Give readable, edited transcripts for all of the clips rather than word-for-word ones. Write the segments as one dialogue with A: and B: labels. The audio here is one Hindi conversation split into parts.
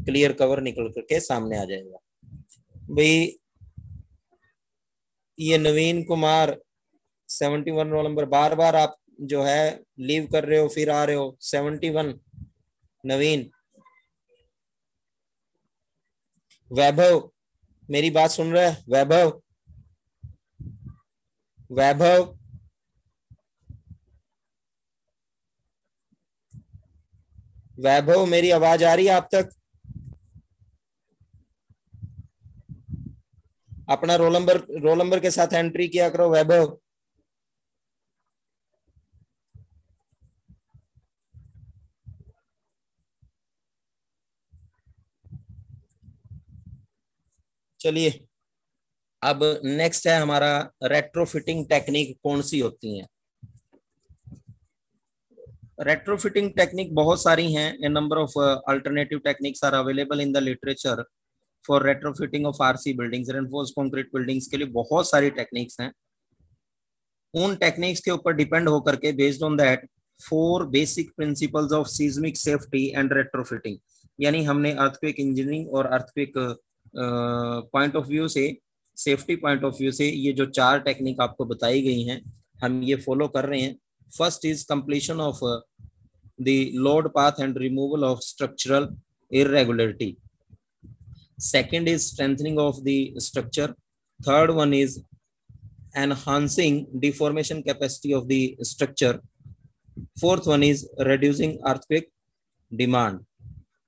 A: क्लियर कवर निकल करके सामने आ जाएगा। भाई ये नवीन कुमार 71 रोल नंबर, बार बार आप जो है लीव कर रहे हो फिर आ रहे हो। 71 नवीन। वैभव मेरी बात सुन रहा है? वैभव, वैभव, वैभव मेरी आवाज आ रही है आप तक? अपना रोल नंबर के साथ एंट्री किया करो वैभव। चलिए अब नेक्स्ट है हमारा रेट्रोफिटिंग टेक्निक कौन सी होती है। रेट्रोफिटिंग टेक्निक बहुत सारी हैं। A number of alternative techniques are available in the literature for retrofitting of RC buildings, reinforce concrete buildings के लिए बहुत सारी टेक्निक्स हैं। उन टेक्निक्स के ऊपर डिपेंड होकर के based on that 4 basic principles of seismic safety and retrofitting, यानी हमने अर्थक्वेक इंजीनियरिंग और अर्थक्वेक पॉइंट ऑफ व्यू से, सेफ्टी पॉइंट ऑफ व्यू से ये जो 4 टेक्निक आपको बताई गई हैं हम ये फॉलो कर रहे हैं। First is completion of the load path and removal of structural irregularity. Second is strengthening of the structure. Third one is enhancing deformation capacity of the structure. Fourth one is reducing earthquake demand.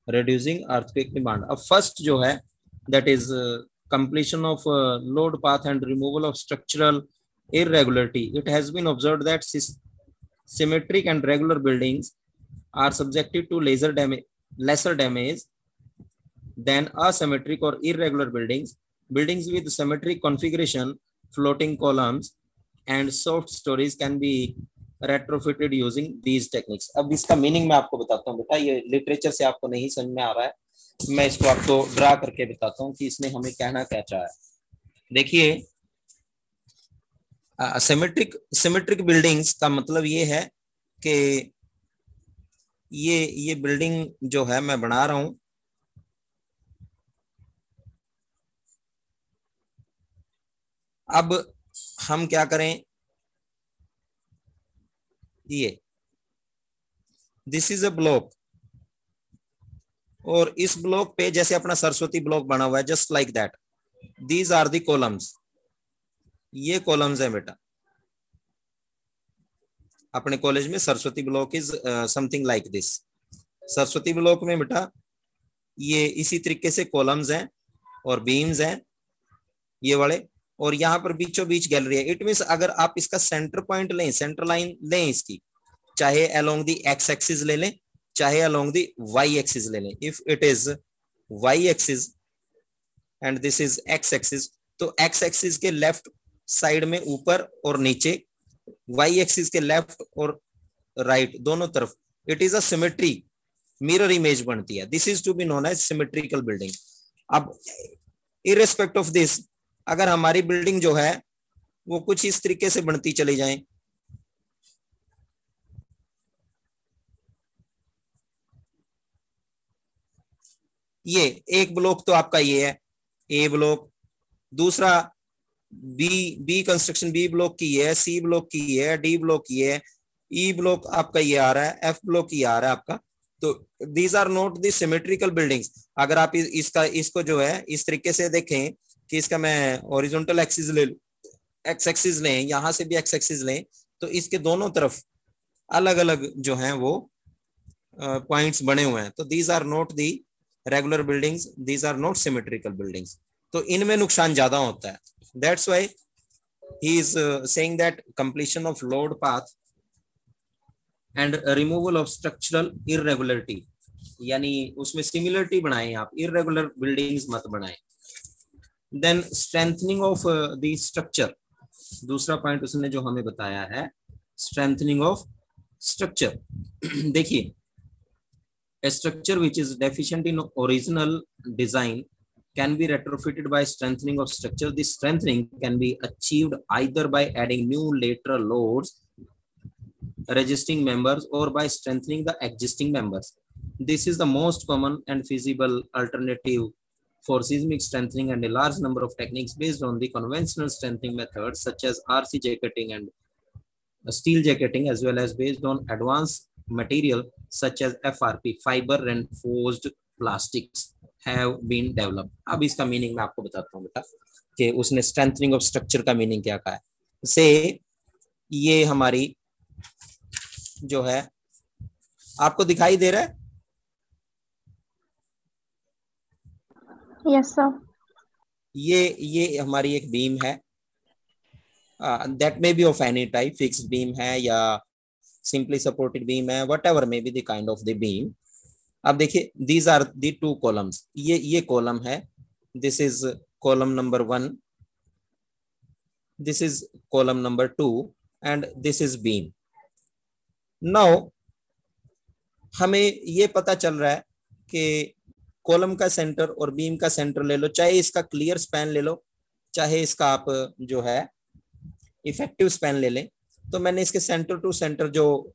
A: Reducing earthquake demand. अब first जो है that is completion of load path and removal of structural irregularity. It has been observed that symmetric and regular buildings are subjected to lesser damage than asymmetric or irregular buildings. Buildings with symmetric configuration, floating columns, and soft stories can be retrofitted using these techniques. अब इसका मीनिंग मैं आपको बताता हूँ बेटा, ये लिटरेचर से आपको नहीं समझ में आ रहा है, मैं इसको आपको ड्रा करके बताता हूँ कि इसने हमें कहना क्या चाहा है। देखिए सिमेट्रिक बिल्डिंग्स का मतलब ये है कि ये बिल्डिंग जो है मैं बना रहा हूं, अब हम क्या करें, ये दिस इज अ ब्लॉक और इस ब्लॉक पे जैसे अपना सरस्वती ब्लॉक बना हुआ है, just like that, these are the columns, ये कॉलम्स है बेटा। अपने कॉलेज में Saraswati block is something like this. Saraswati block में बेटा ये इसी तरीके से कॉलम्स हैं और बीम्स हैं ये वाले, और यहाँ पर बीचों बीच गैलरी है। इट मीन्स अगर आप इसका सेंटर पॉइंट लें, सेंटर लाइन लें इसकी, चाहे अलोंग दी एक्स एक्सिस ले लें चाहे अलोंग दी वाई एक्सिस ले लें। If it is Y axis and this is X axis, तो एक्स एक्सिस के लेफ्ट साइड में ऊपर और नीचे, वाई एक्सिस के लेफ्ट और राइट दोनों तरफ it is a symmetry, mirror image बनती है। This is to be known as symmetrical building. अब इररिस्पेक्ट ऑफ दिस, अगर हमारी बिल्डिंग जो है वो कुछ इस तरीके से बनती चली जाए, ये एक ब्लॉक तो आपका ये है ए ब्लॉक, दूसरा बी कंस्ट्रक्शन बी ब्लॉक की है, सी ब्लॉक की है, डी ब्लॉक की है, ई ब्लॉक आपका ये आ रहा है, एफ ब्लॉक ये आ रहा है आपका। तो these are not the symmetrical buildings. अगर आप इसको जो है इस तरीके से देखें कि इसका मैं हॉरिजॉन्टल एक्सिस ले, एक्स एक्सिस लें, यहां से भी एक्स एक्सिस लें, तो इसके दोनों तरफ अलग अलग जो हैं वो पॉइंट्स बने हुए हैं। तो these are not the regular buildings, these are not symmetrical buildings. तो इनमें नुकसान ज्यादा होता है। That's why he is saying that completion of load path and removal of structural irregularity, यानी उसमें सिमिलरिटी बनाएं आप, इररेगुलर बिल्डिंग्स मत बनाएं। Then strengthening of the structure, दूसरा पॉइंट उसने जो हमें बताया है, स्ट्रेंथनिंग ऑफ स्ट्रक्चर। देखिए a structure which is deficient in original design can be retrofitted by strengthening of structure. This strengthening can be achieved either by adding new lateral loads, resisting members, or by strengthening the existing members. This is the most common and feasible alternative for seismic strengthening, and a large number of techniques based on the conventional strengthening methods such as RC jacketing and steel jacketing, as well as based on advanced material such as FRP, fiber reinforced plastics, have been developed. अब इसका मीनिंग मैं आपको बताता हूँ बेटा कि उसने स्ट्रेंथनिंग ऑफ स्ट्रक्चर का मीनिंग क्या कहा है। से ये हमारी जो है आपको दिखाई दे रहा है?
B: Yes sir.
A: ये हमारी एक बीम है, that may be of any type, fixed beam है या सिंपली सपोर्टेड बीम है, whatever may be the kind of the beam. अब देखिए these are the two columns, ये कॉलम है, this is column number 1, this is column number 2 and this is beam. Now हमें ये पता चल रहा है कि कॉलम का सेंटर और बीम का सेंटर ले लो, चाहे इसका क्लियर स्पैन ले लो, चाहे इसका आप जो है इफेक्टिव स्पैन ले लें। तो मैंने इसके सेंटर टू सेंटर जो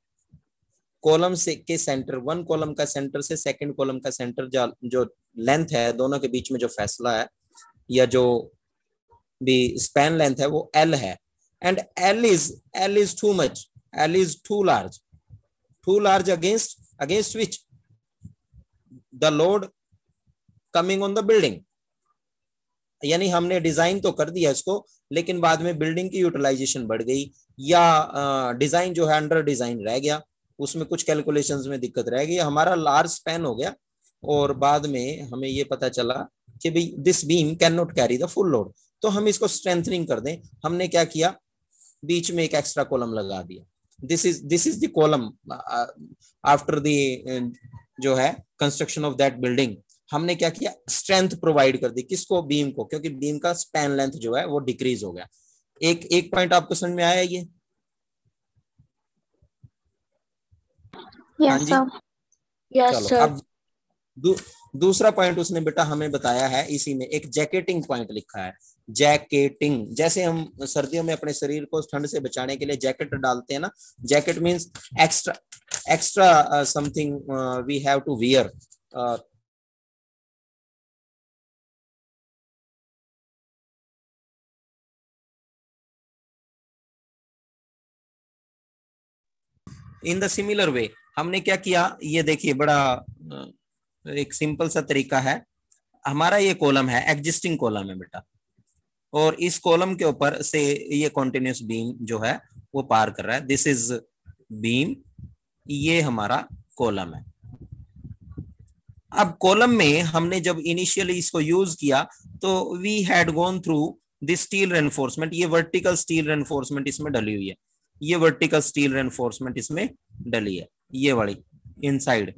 A: कॉलम से के सेंटर, वन कॉलम का सेंटर से सेकंड कॉलम का सेंटर जो लेंथ है, दोनों के बीच में जो फैसला है या जो भी स्पैन लेंथ है वो L है, and L is too much, L is too large against which the load coming on the building. यानी हमने डिजाइन तो कर दिया इसको, लेकिन बाद में बिल्डिंग की यूटिलाइजेशन बढ़ गई या डिजाइन जो है अंडर डिजाइन रह गया, उसमें कुछ कैलकुलेशंस में दिक्कत रह गई, हमारा लार्ज स्पैन हो गया और बाद में हमें ये पता चला कि भाई this beam can not carry the full load, तो हम इसको स्ट्रेंथनिंग कर दें। हमने क्या किया, बीच में एक एक्स्ट्रा कॉलम लगा दिया। This is the column after the जो है कंस्ट्रक्शन ऑफ दैट बिल्डिंग। हमने क्या किया, स्ट्रेंथ प्रोवाइड कर दी, किसको, बीम को, क्योंकि बीम का स्पैन लेंथ जो है वो डिक्रीज हो गया। एक पॉइंट आपको समझ में आया ये?
B: Yes sir.
A: Yes sir. अब दूसरा पॉइंट उसने बेटा हमें बताया है, इसी में एक जैकेटिंग पॉइंट लिखा है, जैकेटिंग। जैसे हम सर्दियों में अपने शरीर को ठंड से बचाने के लिए जैकेट डालते हैं ना, jacket means extra something we have to wear. In the similar way हमने क्या किया, ये देखिए बड़ा एक सिंपल सा तरीका है। हमारा ये कॉलम है, एग्जिस्टिंग कॉलम है बेटा, और इस कॉलम के ऊपर से ये कॉन्टिन्यूस बीम जो है वो पार कर रहा है। दिस इज बीम, ये हमारा कॉलम है। अब कॉलम में हमने जब इनिशियली इसको यूज किया तो we had gone through this steel reinforcement, ये वर्टिकल स्टील रेनफोर्समेंट इसमें डली हुई है, ये वर्टिकल स्टील रेनफोर्समेंट इसमें डली है, ये वाली इनसाइड,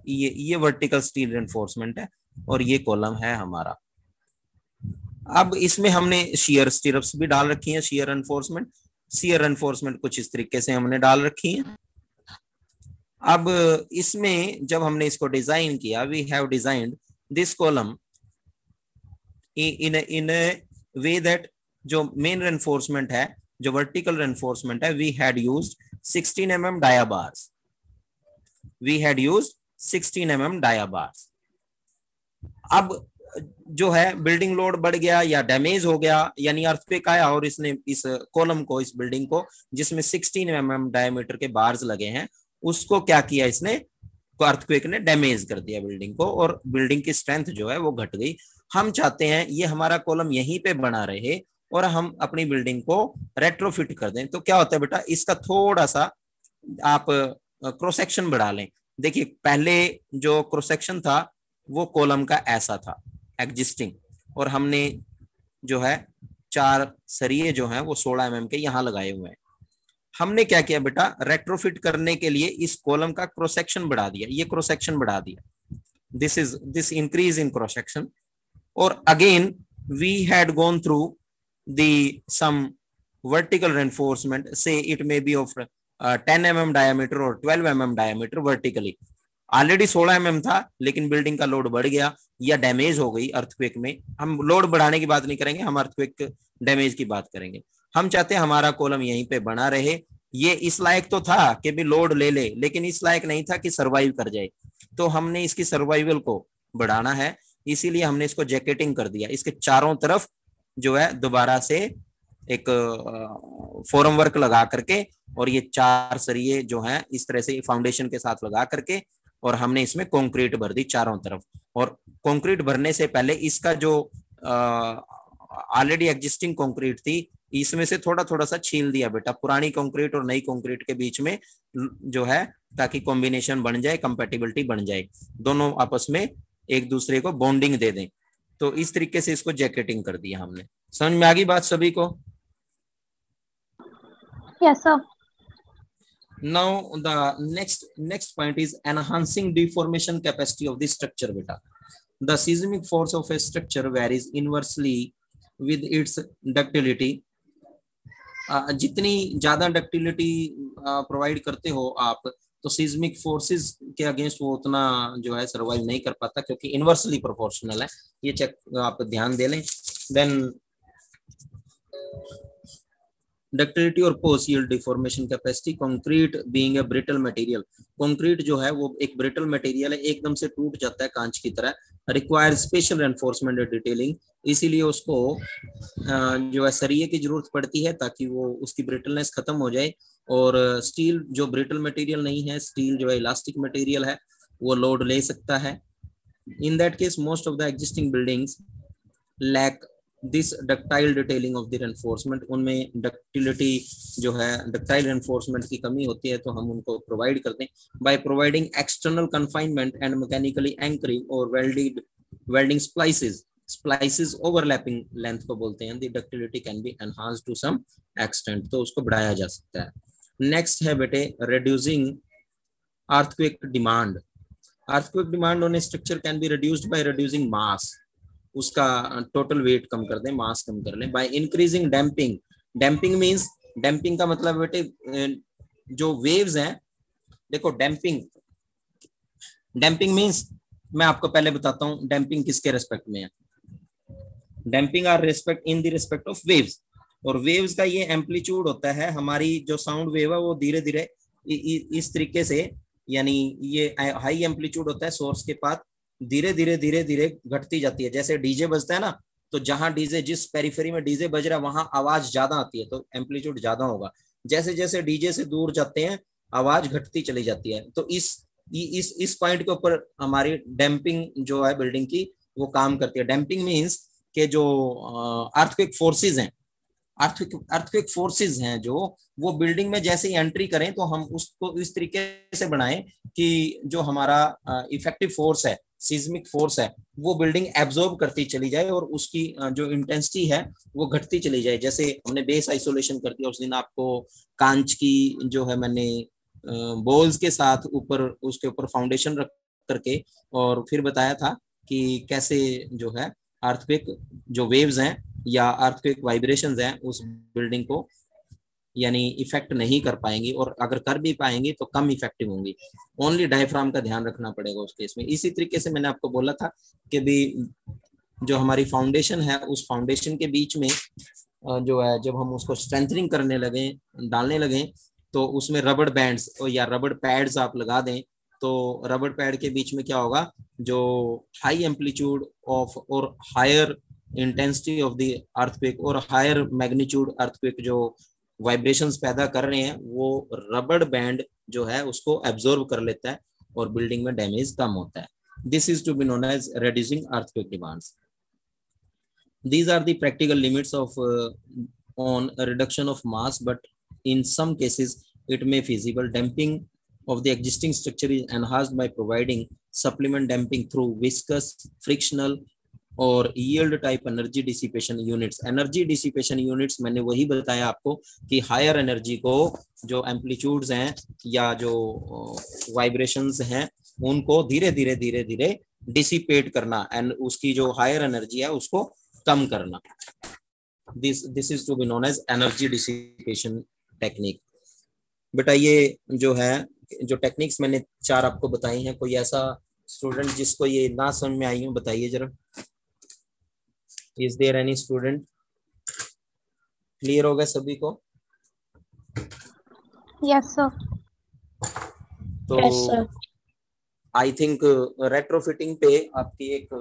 A: ये वर्टिकल स्टील रेनफोर्समेंट है और ये कॉलम है हमारा। अब इसमें हमने शियर स्टिरप्स भी डाल रखी हैं, शियर रेनफोर्समेंट कुछ इस तरीके से हमने डाल रखी है। अब इसमें जब हमने इसको डिजाइन किया, we have designed this column in way that जो मेन रेनफोर्समेंट है, जो वर्टिकल रेनफोर्समेंट है, we had used 16 mm dia bars, we had used 16 mm dia bars. अब जो है बिल्डिंग लोड बढ़ गया या डैमेज हो गया, यानी अर्थक्वेक आया और इसने इस कॉलम को, इस बिल्डिंग को जिसमें 16 mm डायमीटर के बार्स लगे हैं, उसको क्या किया इसने, अर्थक्वेक ने डैमेज कर दिया बिल्डिंग को और बिल्डिंग की स्ट्रेंथ जो है वो घट गई। हम चाहते हैं ये हमारा कॉलम यहीं पे बना रहे और हम अपनी बिल्डिंग को रेट्रोफिट कर दें। तो क्या होता है बेटा, इसका थोड़ा सा आप क्रॉस सेक्शन बढ़ा लें। देखिए पहले जो क्रॉस सेक्शन था वो कॉलम का ऐसा था एग्जिस्टिंग, और हमने जो है 4 सरिये जो हैं वो 16 mm के यहाँ लगाए हुए हैं। हमने क्या किया बेटा, रेट्रोफिट करने के लिए इस कॉलम का क्रॉस सेक्शन बढ़ा दिया, ये क्रॉस सेक्शन बढ़ा दिया, this increase in cross section. और again we had gone through the some vertical reinforcement, say it may be of 10 mm diameter or 12 mm diameter vertically। Already 16 mm था लेकिन बिल्डिंग का लोड बढ़ गया या डैमेज हो गई अर्थक्वेक में। हम लोड बढ़ाने की बात नहीं करेंगे, हम अर्थक्वेक डैमेज की बात करेंगे। हम चाहते हैं हमारा कॉलम यहीं पे बना रहे ये इस लायक तो था कि भी लोड ले ले, लेकिन इस लायक नहीं था कि सरवाइव कर जाए। तो हमने इसकी सर्वाइवल को बढ़ाना है, इसीलिए हमने इसको जैकेटिंग कर दिया। इसके चारों तरफ जो है दोबारा से एक फोरम वर्क लगा करके, और ये 4 सरिये जो हैं इस तरह से फाउंडेशन के साथ लगा करके, और हमने इसमें कंक्रीट भर दी चारों तरफ। और कंक्रीट भरने से पहले इसका जो ऑलरेडी एग्जिस्टिंग कंक्रीट थी, इसमें से थोड़ा थोड़ा सा छील दिया बेटा, पुरानी कंक्रीट और नई कंक्रीट के बीच में जो है, ताकि कॉम्बिनेशन बन जाए, कंपेटिबिलिटी बन जाए, दोनों आपस में एक दूसरे को बॉन्डिंग दे दें। तो इस तरीके से इसको जैकेटिंग कर दिया हमने। समझ में आ गई बात सभी को?
B: Yes, sir.
A: Now the next point is enhancing deformation capacity of the structure beta. The seismic force of a structure varies inversely with its ductility. जितनी ज्यादा डक्टिलिटी प्रोवाइड करते हो आप, तो सीज्मिक फोर्सेस के अगेंस्ट वो उतना जो है सर्वाइव नहीं कर पाता, क्योंकि इनवर्सली प्रोपोर्शनल है। ये चेक आप ध्यान दे लें। देन डक्टिलिटी और post yield deformation capacity. Concrete being a brittle material, concrete जो है वो एक ब्रिटल मटेरियल है, एकदम से टूट जाता है कांच की तरह। Require special enforcement and detailing, इसीलिए उसको जो है सरिये की जरूरत पड़ती है ताकि वो उसकी ब्रिटलनेस खत्म हो जाए। और स्टील जो ब्रिटल मटेरियल नहीं है, स्टील जो है इलास्टिक मटेरियल है, वो लोड ले सकता है। In that case most of the existing buildings lack this ductile detailing of the reinforcement, उनमें डक्टिलिटी जो है डक्टाइल रेनफोर्समेंट की कमी होती है, तो हम उनको प्रोवाइड करते हैं by providing external confinement and mechanically anchoring और वेल्डिंग स्प्लाइसेस ओवरलैपिंग लेंथ को बोलते हैं। The ductility can be enhanced to some extent, तो उसको बढ़ाया जा सकता है। नेक्स्ट है बेटे reducing earthquake demand. Earthquake demand on a structure can be reduced by reducing mass, उसका टोटल वेट कम कर दें, मास कम कर लें। By increasing damping, damping means, damping का मतलब बेटे जो वेव्स हैं, देखो डैम्पिंग, डैम्पिंग मींस मैं आपको पहले बताता हूं डैम्पिंग किसके रेस्पेक्ट में है। Damping are respect in the respect of waves, और वेव्स का ये एम्पलीट्यूड होता है, हमारी जो साउंड वेव है वो धीरे धीरे इस तरीके से, यानी ये हाई एम्पलीट्यूड होता है सोर्स के पास, धीरे धीरे धीरे धीरे घटती जाती है। जैसे डीजे बजता है ना, तो जहां डीजे, जिस पेरिफेरी में डीजे बज रहा है वहां आवाज ज्यादा आती है, तो एम्पलीट्यूड ज्यादा होगा। जैसे जैसे डीजे से दूर जाते हैं आवाज घटती चली जाती है। तो इस पॉइंट के ऊपर हमारी डैम्पिंग जो है बिल्डिंग की वो काम करती है। डैम्पिंग मीन्स के जो अर्थक्वेक फोर्सेज हैं, अर्थक्वेक फोर्सेज हैं जो, वो बिल्डिंग में जैसे ही एंट्री करें तो हम उसको इस तरीके से बनाएं कि जो हमारा इफेक्टिव फोर्स है, सीज्मिक फोर्स है, वो बिल्डिंग एब्जॉर्ब करती चली जाए और उसकी जो इंटेंसिटी है वो घटती चली जाए। जैसे हमने बेस आइसोलेशन कर दिया उस दिन, आपको कांच की जो है मैंने बॉल्स के साथ ऊपर, उसके ऊपर फाउंडेशन रख करके और फिर बताया था कि कैसे जो है अर्थक्वेक जो वेव्स हैं या अर्थक्वेक वाइब्रेशंस हैं उस बिल्डिंग को यानी इफेक्ट नहीं कर पाएंगी, और अगर कर भी पाएंगी तो कम इफेक्टिव होंगी। ओनली डायफ्राम का ध्यान रखना पड़ेगा उस केस में। इसी तरीके से मैंने आपको बोला था कि भी जो हमारी फाउंडेशन है उस फाउंडेशन के बीच में जो है जब हम उसको स्ट्रेंथनिंग करने लगे, डालने लगे, तो उसमें रबड़ बैंड्स या रबड़ पैड्स आप लगा दें, तो रबड़ पैड के बीच में क्या होगा, जो हाई एम्पलीट्यूड ऑफ और higher intensity of the earthquake और हायर मैग्नीट्यूड अर्थक्वेक जो वाइब्रेशंस पैदा कर रहे हैं, वो रबड़ बैंड जो है उसको एब्जॉर्ब कर लेता है और बिल्डिंग में डैमेज कम होता है। This is to be known as reducing earthquake demands. These are the practical limits of on a reduction of mass, but in some cases it may feasible. Damping of the existing structure is enhanced by providing supplement damping through viscous, frictional और yield type energy dissipation units। energy dissipation units मैंने वही बताया आपको कि हायर एनर्जी को जो एम्पलीट्यूड्स हैं या जो वाइब्रेशंस हैं उनको धीरे धीरे धीरे धीरे डिसिपेट करना, एंड उसकी जो हायर एनर्जी है उसको कम करना। This is to be known as energy dissipation technique. बेटा ये जो है जो टेक्निक्स मैंने 4 आपको बताई हैं, कोई ऐसा स्टूडेंट जिसको ये ना समझ में आई हो बताइए जरा। Is there any student? Clear हो गया सभी को?
B: Yes, sir.
A: तो
C: Yes, sir.
A: I think retrofitting पे आपकी एक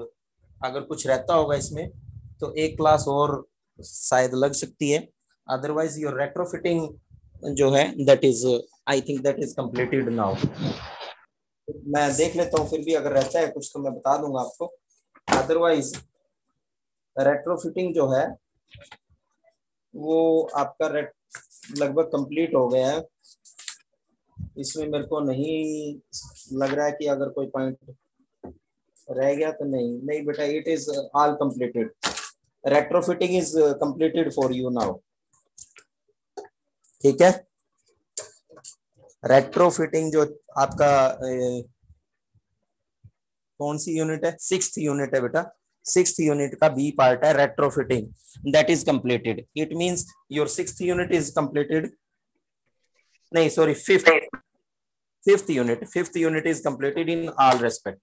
A: अगर कुछ रहता होगा इसमें तो एक क्लास और शायद लग सकती है, अदरवाइज योर रेट्रोफिटिंग जो है that is I think that is completed now. मैं देख लेता हूँ, फिर भी अगर रहता है कुछ तो मैं बता दूंगा आपको, अदरवाइज रेट्रोफिटिंग जो है वो आपका लगभग कंप्लीट हो गया है। इसमें मेरे को नहीं लग रहा है कि अगर कोई पॉइंट रह गया तो नहीं, नहीं बेटा, it is all completed, retrofitting is completed for you now. ठीक है, रेट्रोफिटिंग जो आपका कौन सी यूनिट है, 6th यूनिट है बेटा, 6th यूनिट का बी पार्ट है retrofitting, that is completed. It means your 6th unit is completed, नहीं sorry, 5th unit is completed in all respect.